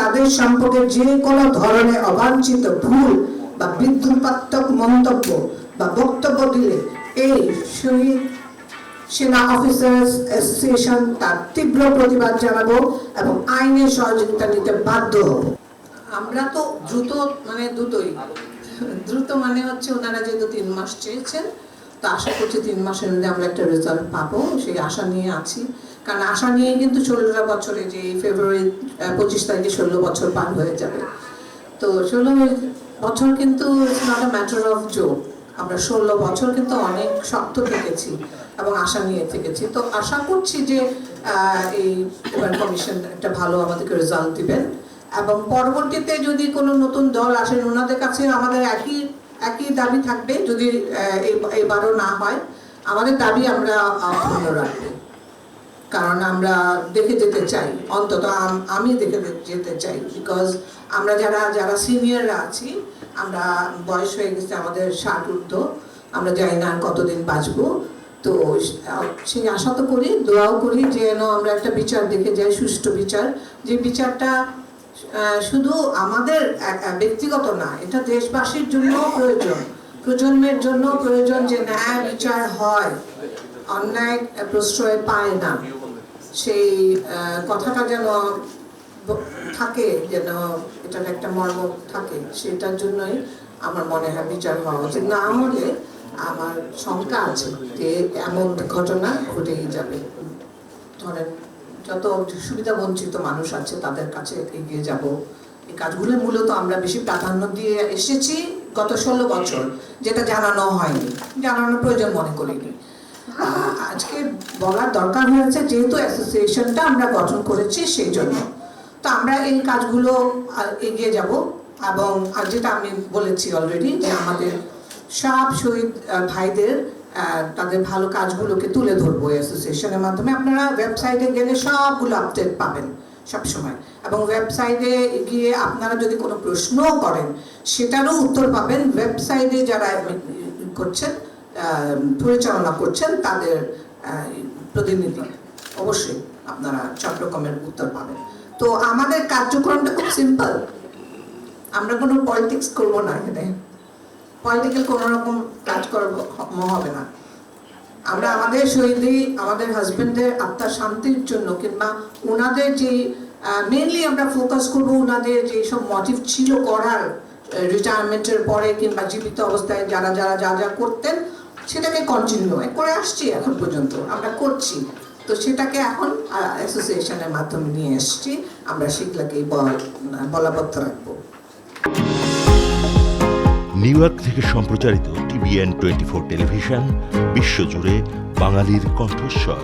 তাদের সম্পর্কে যে কোনো ধরনের অবাঞ্ছিত ভুল বা বিদ্রুপাত্মক মন্তব্য বা বক্তব্য দিলে এই শহীদ সেনা অফিসার্স অ্যাসোসিয়েশন তার তীব্র প্রতিবাদ জানাবো এবং আইনের সহযোগিতা নিতে বাধ্য হব। আমরা তো দ্রুত মানে হচ্ছে ওনারা যেহেতু 3 মাস চেয়েছেন, তো আশা করছি 3 মাসের মধ্যে আমরা একটা রেজাল্ট পাবো, সেই আশা নিয়ে আছি। কারণ আশা নিয়ে কিন্তু 16 বছরে, যে ফেব্রুয়ারি 25 তারিখে 16 বছর পার হয়ে যাবে। তো 16 বছর কিন্তু it's not a matter of joke. আমরা 16 বছর কিন্তু অনেক শক্ত থেকেছি এবং আশা নিয়ে থেকেছি। তো আশা করছি যে এই এবার কমিশন একটা ভালো আমাদেরকে রেজাল্ট দিবেন এবং পরবর্তীতে যদি কোনো নতুন দল আসেন, ওনাদের কাছে আমাদের একই দাবি থাকবে। যদি এবারও না হয়, আমাদের দাবি আমরা অক্ষুণ্ণ রাখবো, কারণ আমরা দেখে যেতে চাই, অন্তত আমি দেখে যেতে চাই। বিকজ আমরা যারা সিনিয়ররা আছি, আমরা বয়স হয়ে গেছে, আমাদের 60 ঊর্ধ্ব, আমরা জানি না কতদিন বাঁচবো। তো সেই আশা তো করি, দোয়াও করি যেন আমরা একটা বিচার দেখে যাই, সুষ্ঠু বিচার, যে বিচারটা শুধু আমাদের ব্যক্তিগত না, এটা দেশবাসীর জন্য প্রয়োজন, প্রজন্মের জন্য প্রয়োজন, যে ন্যায় বিচার হয়, অন্যায় প্রশ্রয় পায় না। সেই কথাটা যেন থাকে, যেন এটার একটা মর্ম থাকে, সেটার জন্যই আমার মনে হয় বিচার হওয়া উচিত। না হলে আমার শঙ্কা আছে যে এমন ঘটনা ঘটেই যাবে। ধরেন যত সুবিধা বঞ্চিত মানুষ আছে তাদের কাছে এগিয়ে যাব। এই কাজগুলো মূলত আমরা বেশি প্রাধান্য দিয়ে এসেছি গত 16 বছর, যেটা জানানো হয়নি, জানানোর প্রয়োজন মনে করিনি। আজকে বলার দরকার হয়েছে, যেহেতু অ্যাসোসিয়েশনটা আমরা গঠন করেছি সেই জন্য। তো আমরা এই কাজগুলো এগিয়ে যাব এবং যেটা আমি বলেছি অলরেডি, যে আমাদের সব শহীদ ভাইদের তাদের ভালো কাজগুলোকে তুলে ধরবো অ্যাসোসিয়েশনের মাধ্যমে। আপনারা ওয়েবসাইটে গেলে সবগুলো আপডেট পাবেন সবসময়, এবং ওয়েবসাইটে গিয়ে আপনারা যদি কোনো প্রশ্নও করেন সেটারও উত্তর পাবেন। ওয়েবসাইটে যারা করছেন, পরিচালনা করছেন, তাদের প্রতিনিধি, অবশ্যই আপনারা সব রকমের উত্তর পাবেন। তো আমাদের কার্যক্রমটা খুব সিম্পল, আমরা কোনো পলিটিক্স করবো না, এখানে পলিটিক্যাল কোনো রকম কাজ করবো হবে না। আমরা আমাদের শহীদী, আমাদের হাজবেন্ডের আত্মার শান্তির জন্য, কিংবা ওনাদের যে মেইনলি আমরা ফোকাস করবো, ওনাদের যে সব মোটিভ ছিল করার রিটায়ারমেন্টের পরে কিংবা জীবিত অবস্থায় যারা যা করতেন, সেটাকে কন্টিনিউ করে আসছি, এখন পর্যন্ত আমরা করছি। তো সেটাকে এখন অ্যাসোসিয়েশনের মাধ্যমে নিয়ে এসছি, আমরা সেগুলোকেই বলবৎ রাখবো। নিউ ইয়র্ক থেকে সম্প্রচারিত TVN 24 টেলিভিশন, বিশ্বজুড়ে বাঙালির কণ্ঠস্বর।